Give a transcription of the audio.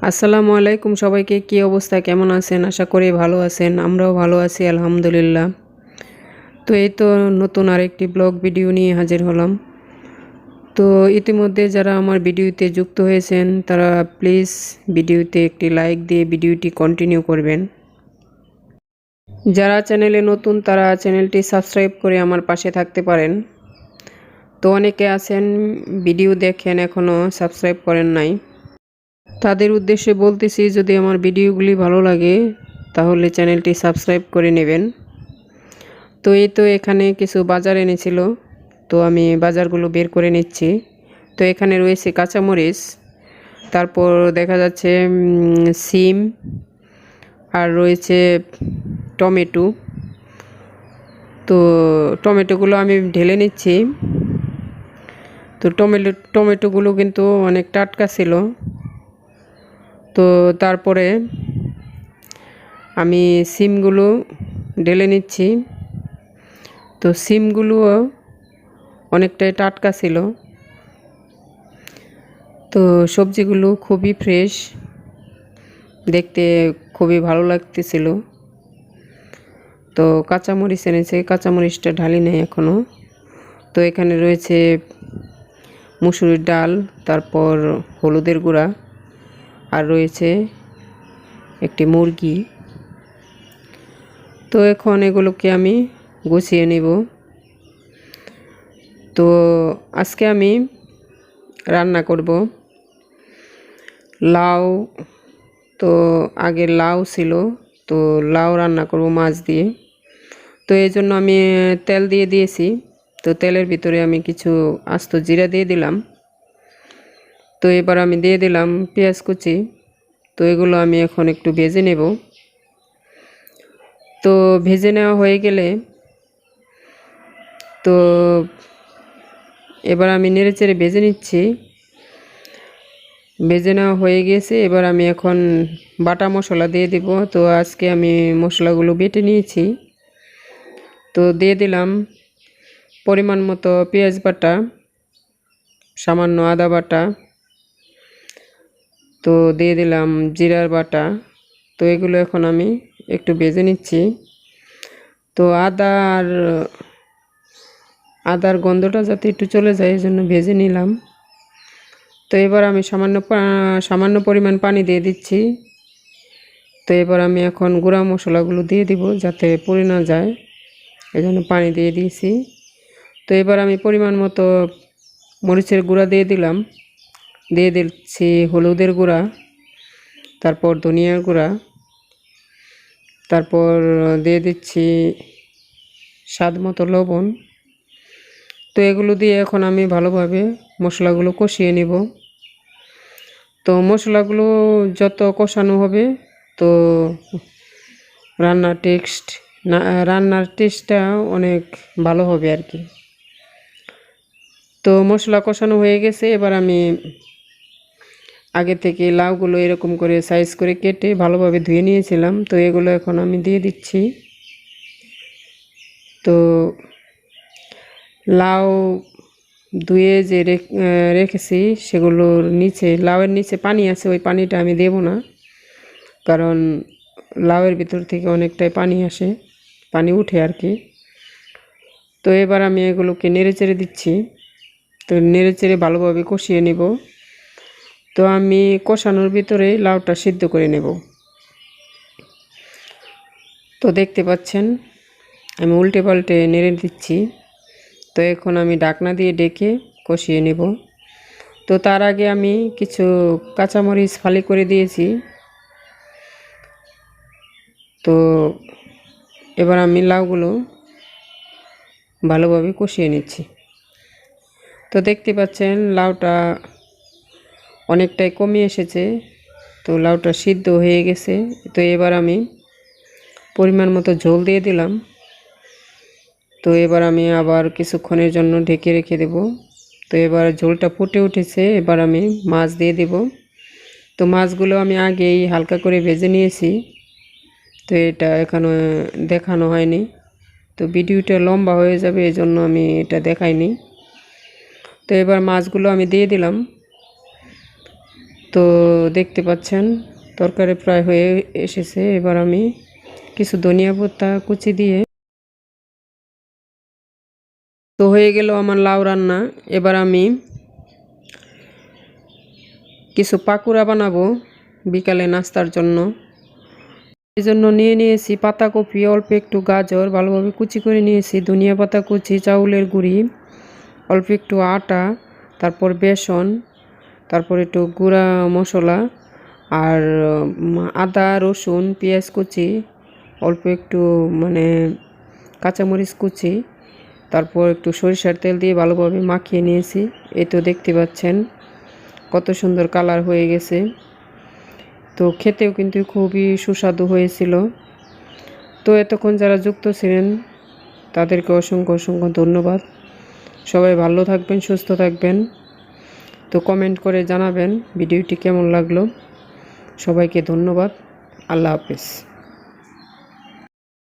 আসসালামু আলাইকুম সবাইকে। কি অবস্থা, কেমন আছেন? আশা করি ভালো আছেন। আমরাও ভালো আছি আলহামদুলিল্লাহ। তো এই তো নতুন আরেকটি ব্লগ ভিডিও নিয়ে হাজির হলাম। তো ইতিমধ্যে যারা আমার ভিডিওতে যুক্ত হয়েছেন তারা প্লিজ ভিডিওতে একটি লাইক দিয়ে ভিডিওটি কন্টিনিউ করবেন। যারা চ্যানেলে নতুন তারা চ্যানেলটি সাবস্ক্রাইব করে আমার পাশে থাকতে পারেন। তো অনেকে আছেন ভিডিও দেখেন এখনও সাবস্ক্রাইব করেন নাই, তাদের উদ্দেশ্যে বলতেছি যদি আমার ভিডিওগুলি ভালো লাগে তাহলে চ্যানেলটি সাবস্ক্রাইব করে নেবেন। তো এই তো এখানে কিছু বাজার এনেছিল, তো আমি বাজারগুলো বের করে নিচ্ছি। তো এখানে রয়েছে কাঁচামরিচ, তারপর দেখা যাচ্ছে সিম, আর রয়েছে টমেটো। তো টমেটোগুলো আমি ঢেলে নিচ্ছি। তো টমেটোগুলো কিন্তু অনেক টাটকা ছিল। তো তারপরে আমি সিমগুলো ঢেলে নিচ্ছি। তো সিমগুলোও অনেকটাই টাটকা ছিল। তো সবজিগুলো খুবই ফ্রেশ, দেখতে খুবই ভালো লাগতেছিল। তো কাঁচামরিচ এনেছে, কাঁচামরিচটা ঢালি নেই এখনও। তো এখানে রয়েছে মুসুরির ডাল, তারপর হলুদের গুঁড়া, আর রয়েছে একটি মুরগি। তো এখন এগুলোকে আমি গুছিয়ে নেব। তো আজকে আমি রান্না করব লাউ। তো আগে লাউ ছিল, তো লাউ রান্না করব মাছ দিয়ে। তো এই জন্য আমি তেল দিয়ে দিয়েছি। তো তেলের ভিতরে আমি কিছু আস্ত জিরা দিয়ে দিলাম। তো এবার আমি দিয়ে দিলাম পেঁয়াজ কুচি। তো এগুলো আমি এখন একটু ভেজে নেব। তো ভেজে নেওয়া হয়ে গেলে তো এবার আমি নেড়েচেড়ে ভেজে নিচ্ছি। ভেজে নেওয়া হয়ে গেছে, এবার আমি এখন বাটা মশলা দিয়ে দিব। তো আজকে আমি মশলাগুলো বেটে নিয়েছি। তো দিয়ে দিলাম পরিমাণ মতো পেঁয়াজ বাটা, সামান্য আদা বাটা, তো দিয়ে দিলাম জিরার বাটা। তো এগুলো এখন আমি একটু ভেজে নিচ্ছি। তো আদার গন্ধটা যাতে একটু চলে যায় এই জন্য ভেজে নিলাম। তো এবার আমি সামান্য পরিমাণ পানি দিয়ে দিচ্ছি। তো এবার আমি এখন গুঁড়া মশলাগুলো দিয়ে দিব যাতে পুড়ে না যায়, এই জন্য পানি দিয়ে দিয়েছি। তো এবার আমি পরিমাণ মতো মরিচের গুঁড়া দিয়ে দিলাম, দিয়ে দিচ্ছি হলুদের গুঁড়া, তারপর ধনিয়ার গুঁড়া, তারপর দিয়ে দিচ্ছি স্বাদ মতো লবণ। তো এগুলো দিয়ে এখন আমি ভালোভাবে মশলাগুলো কষিয়ে নেব। তো মশলাগুলো যত কষানো হবে তো রান্নার টেস্টটা অনেক ভালো হবে আর কি। তো মশলা কষানো হয়ে গেছে, এবার আমি আগে থেকে লাউগুলো এরকম করে সাইজ করে কেটে ভালোভাবে ধুয়ে নিয়েছিলাম। তো এগুলো এখন আমি দিয়ে দিচ্ছি। তো লাউ ধুয়ে যে রেখেছি সেগুলোর নিচে, লাউয়ের নিচে পানি আছে, ওই পানিটা আমি দেব না, কারণ লাউয়ের ভিতর থেকে অনেকটাই পানি আসে, পানি উঠে আর কি। তো এবার আমি এগুলোকে নেড়েচেড়ে দিচ্ছি। তো নেড়েচেড়ে ভালোভাবে কষিয়ে নেব। তো আমি কষানোর ভিতরে লাউটা সিদ্ধ করে নেব। তো দেখতে পাচ্ছেন আমি উল্টে পাল্টে নেড়ে দিচ্ছি। তো এখন আমি ঢাকনা দিয়ে ডেকে কষিয়ে নেব। তো তার আগে আমি কিছু কাঁচামরিচ ফালি করে দিয়েছি। তো এবার আমি লাউগুলো ভালোভাবে কষিয়ে নিচ্ছি। তো দেখতে পাচ্ছেন লাউটা অনেকটাই কমে এসেছে, তো লাউটা সিদ্ধ হয়ে গেছে। তো এবার আমি পরিমাণ মতো ঝোল দিয়ে দিলাম। তো এবার আমি আবার কিছুক্ষণের জন্য ঢেকে রেখে দেব। তো এবার ঝোলটা ফুটে উঠেছে, এবার আমি মাছ দিয়ে দেব। তো মাছগুলো আমি আগেই হালকা করে ভেজে নিয়েছি, তো এটা এখনো দেখানো হয়নি। তো ভিডিওটা লম্বা হয়ে যাবে এই জন্য আমি এটা দেখাইনি। তো এবার মাছগুলো আমি দিয়ে দিলাম। তো দেখতে পাচ্ছেন তরকারি প্রায় হয়ে এসেছে। এবার আমি কিছু ধনিয়া পাতা কুচি দিয়ে, তো হয়ে গেল আমার লাউ রান্না। এবার আমি কিছু পাকুড়া বানাবো বিকালে নাস্তার জন্য। এই জন্য নিয়ে নিয়েছি পাতাকপি, অল্প একটু গাজর ভালোভাবে কুচি করে নিয়েছি, ধনিয়া পাতা কুচি, চাউলের গুঁড়ি, অল্প একটু আটা, তারপর বেসন, তারপর একটু গুঁড়া মশলা, আর আদা রসুন পেঁয়াজ কুচি, অল্প একটু কাঁচামরিচ কুচি, তারপর একটু সরিষার তেল দিয়ে ভালোভাবে মাখিয়ে নিয়েছি। এই তো দেখতে পাচ্ছেন কত সুন্দর কালার হয়ে গেছে। তো খেতেও কিন্তু খুবই সুস্বাদু হয়েছিল। তো এতক্ষণ যারা যুক্ত ছিলেন তাদেরকে অসংখ্য অসংখ্য ধন্যবাদ। সবাই ভালো থাকবেন, সুস্থ থাকবেন। তো কমেন্ট করে জানাবেন ভিডিওটি কেমন লাগলো। সবাইকে ধন্যবাদ। আল্লাহ হাফেজ।